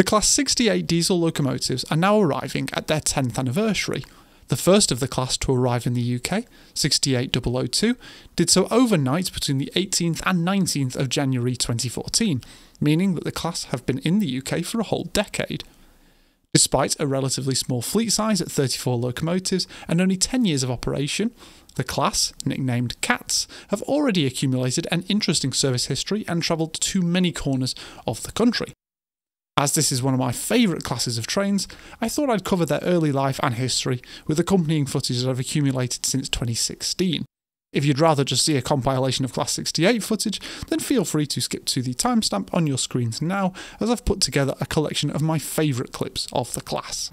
Class 68 diesel locomotives are now arriving at their 10th anniversary. The first of the class to arrive in the UK, 68002, did so overnight between the 18th and 19th of January 2014, meaning that the class have been in the UK for a whole decade. Despite a relatively small fleet size at 34 locomotives and only 10 years of operation, the class, nicknamed Cats, have already accumulated an interesting service history and travelled to many corners of the country. As this is one of my favourite classes of trains, I thought I'd cover their early life and history with accompanying footage that I've accumulated since 2016. If you'd rather just see a compilation of Class 68 footage, then feel free to skip to the timestamp on your screens now, as I've put together a collection of my favourite clips of the class.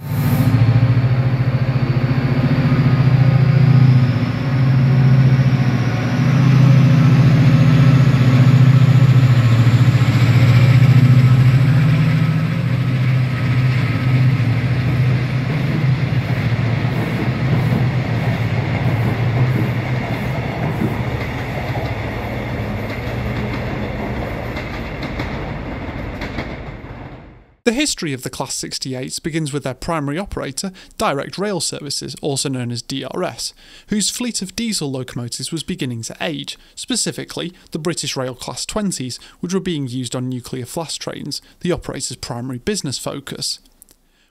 The history of the Class 68s begins with their primary operator, Direct Rail Services, also known as DRS, whose fleet of diesel locomotives was beginning to age, specifically the British Rail Class 20s, which were being used on nuclear flash trains, the operator's primary business focus.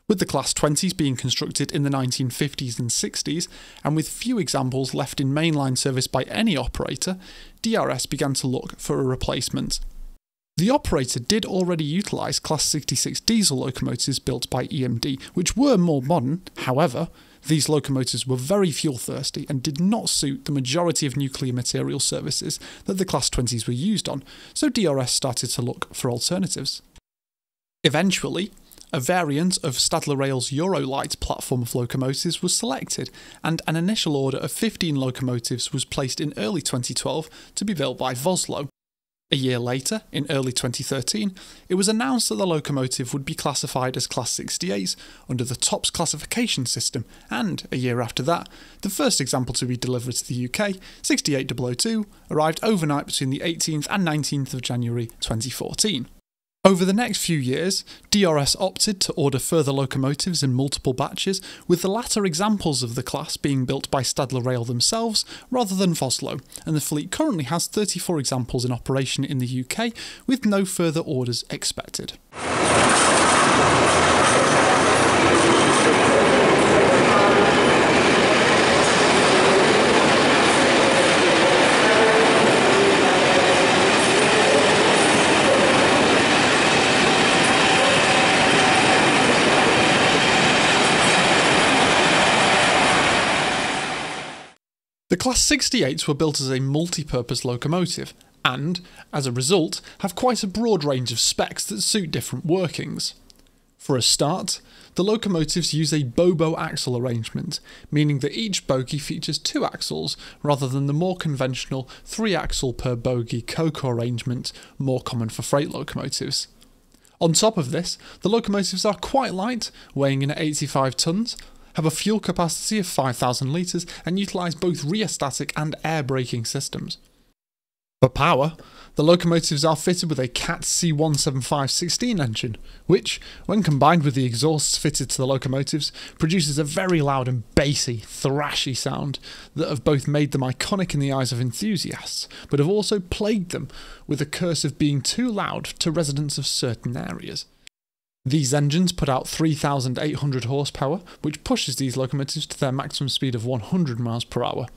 With the Class 20s being constructed in the 1950s and 60s, and with few examples left in mainline service by any operator, DRS began to look for a replacement. The operator did already utilise Class 66 diesel locomotives built by EMD, which were more modern. However, these locomotives were very fuel thirsty and did not suit the majority of nuclear material services that the Class 20s were used on, so DRS started to look for alternatives. Eventually, a variant of Stadler Rail's Eurolight platform of locomotives was selected, and an initial order of 15 locomotives was placed in early 2012 to be built by Vossloh. A year later, in early 2013, it was announced that the locomotive would be classified as Class 68s under the TOPS classification system, and a year after that, the first example to be delivered to the UK, 68002, arrived overnight between the 18th and 19th of January 2014. Over the next few years, DRS opted to order further locomotives in multiple batches, with the latter examples of the class being built by Stadler Rail themselves rather than Vossloh, and the fleet currently has 34 examples in operation in the UK, with no further orders expected. The Class 68s were built as a multi-purpose locomotive, and, as a result, have quite a broad range of specs that suit different workings. For a start, the locomotives use a Bobo axle arrangement, meaning that each bogie features 2 axles rather than the more conventional 3-axle per bogie Coco arrangement more common for freight locomotives. On top of this, the locomotives are quite light, weighing in at 85 tonnes, have a fuel capacity of 5,000 litres and utilise both rheostatic and air braking systems. For power, the locomotives are fitted with a CAT C175-16 engine, which, when combined with the exhausts fitted to the locomotives, produces a very loud and bassy, thrashy sound that have both made them iconic in the eyes of enthusiasts, but have also plagued them with the curse of being too loud to residents of certain areas. These engines put out 3,800 horsepower, which pushes these locomotives to their maximum speed of 100 miles per hour.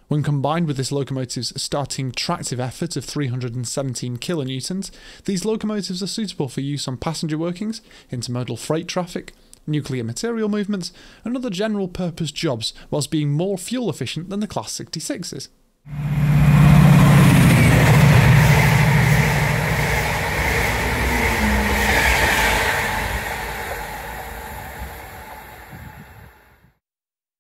When combined with this locomotive's starting tractive effort of 317 kilonewtons, these locomotives are suitable for use on passenger workings, intermodal freight traffic, nuclear material movements, and other general purpose jobs, whilst being more fuel efficient than the Class 66s.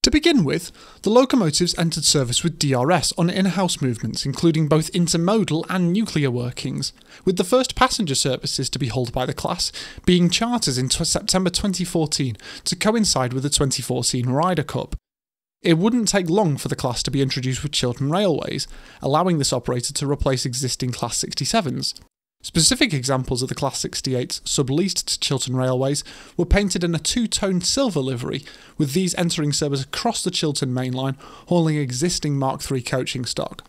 To begin with, the locomotives entered service with DRS on in-house movements including both intermodal and nuclear workings, with the first passenger services to be hauled by the class being charters in September 2014 to coincide with the 2014 Ryder Cup. It wouldn't take long for the class to be introduced with Chiltern Railways, allowing this operator to replace existing Class 67s. Specific examples of the Class 68s subleased to Chiltern Railways were painted in a two-tone silver livery, with these entering service across the Chiltern Main Line, hauling existing Mark III coaching stock.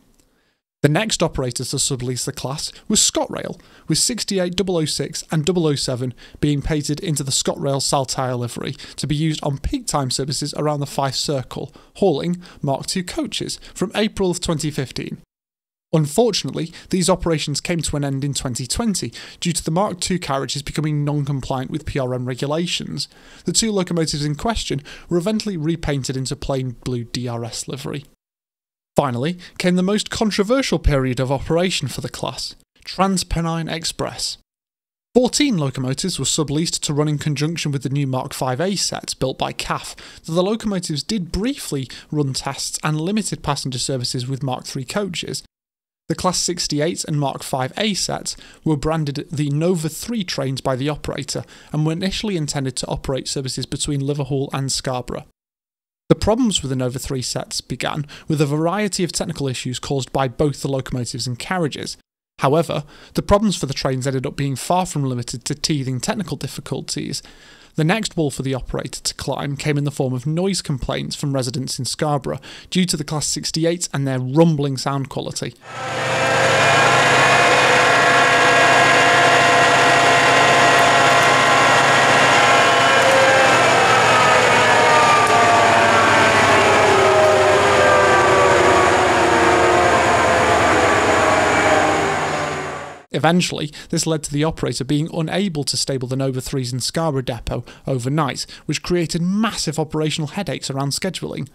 The next operator to sublease the class was ScotRail, with 68, 006 and 007 being painted into the ScotRail Saltire livery to be used on peak time services around the Fife Circle, hauling Mark II coaches from April of 2015. Unfortunately, these operations came to an end in 2020 due to the Mark II carriages becoming non-compliant with PRM regulations. The two locomotives in question were eventually repainted into plain blue DRS livery. Finally came the most controversial period of operation for the class, Transpennine Express. 14 locomotives were subleased to run in conjunction with the new Mark V-A sets built by CAF, though the locomotives did briefly run tests and limited passenger services with Mark III coaches. The Class 68 and Mark V-A sets were branded the Nova 3 trains by the operator and were initially intended to operate services between Liverpool and Scarborough. The problems with the Nova 3 sets began with a variety of technical issues caused by both the locomotives and carriages. However, the problems for the trains ended up being far from limited to teething technical difficulties. The next wall for the operator to climb came in the form of noise complaints from residents in Scarborough due to the Class 68 and their rumbling sound quality. Eventually, this led to the operator being unable to stable the Nova 3s in Scarborough depot overnight, which created massive operational headaches around scheduling.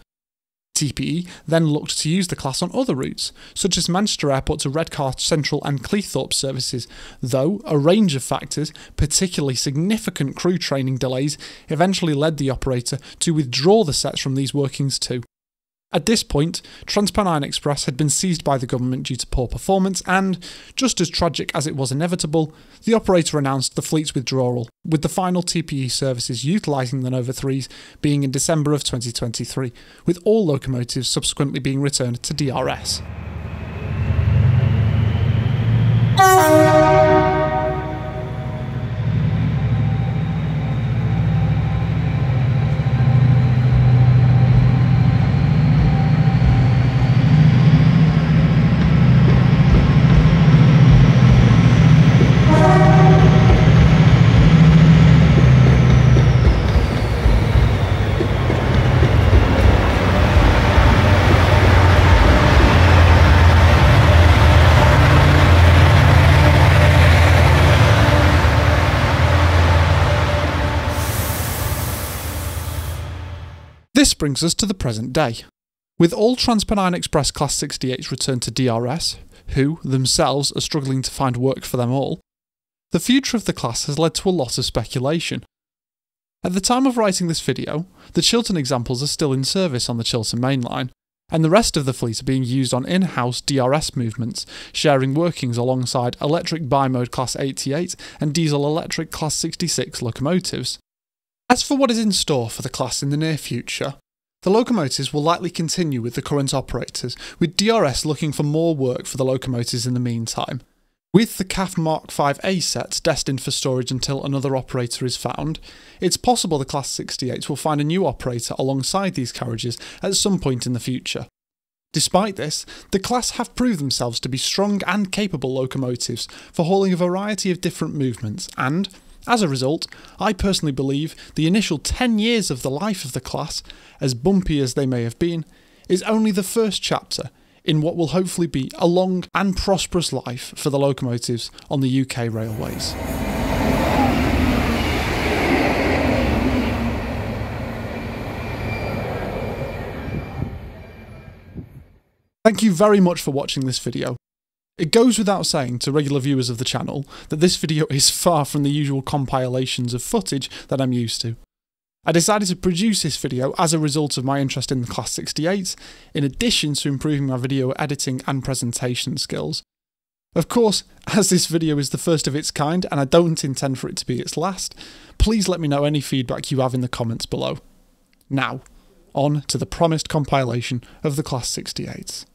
TPE then looked to use the class on other routes, such as Manchester Airport to Redcar Central and Cleethorpes services, though a range of factors, particularly significant crew training delays, eventually led the operator to withdraw the sets from these workings too. At this point, Transpennine Express had been seized by the government due to poor performance and, just as tragic as it was inevitable, the operator announced the fleet's withdrawal, with the final TPE services utilising the Nova 3s being in December of 2023, with all locomotives subsequently being returned to DRS. This brings us to the present day. With all Transpennine Express Class 68s returned to DRS, who, themselves, are struggling to find work for them all, the future of the class has led to a lot of speculation. At the time of writing this video, the Chiltern examples are still in service on the Chiltern Main Line, and the rest of the fleet are being used on in-house DRS movements, sharing workings alongside electric bi-mode Class 88 and diesel-electric Class 66 locomotives. As for what is in store for the class in the near future, the locomotives will likely continue with the current operators, with DRS looking for more work for the locomotives in the meantime. With the CAF Mark V-A sets destined for storage until another operator is found, it's possible the Class 68s will find a new operator alongside these carriages at some point in the future. Despite this, the class have proved themselves to be strong and capable locomotives for hauling a variety of different movements and, as a result, I personally believe the initial 10 years of the life of the class, as bumpy as they may have been, is only the first chapter in what will hopefully be a long and prosperous life for the locomotives on the UK railways. Thank you very much for watching this video. It goes without saying to regular viewers of the channel that this video is far from the usual compilations of footage that I'm used to. I decided to produce this video as a result of my interest in the Class 68, in addition to improving my video editing and presentation skills. Of course, as this video is the first of its kind and I don't intend for it to be its last, please let me know any feedback you have in the comments below. Now, on to the promised compilation of the Class 68s.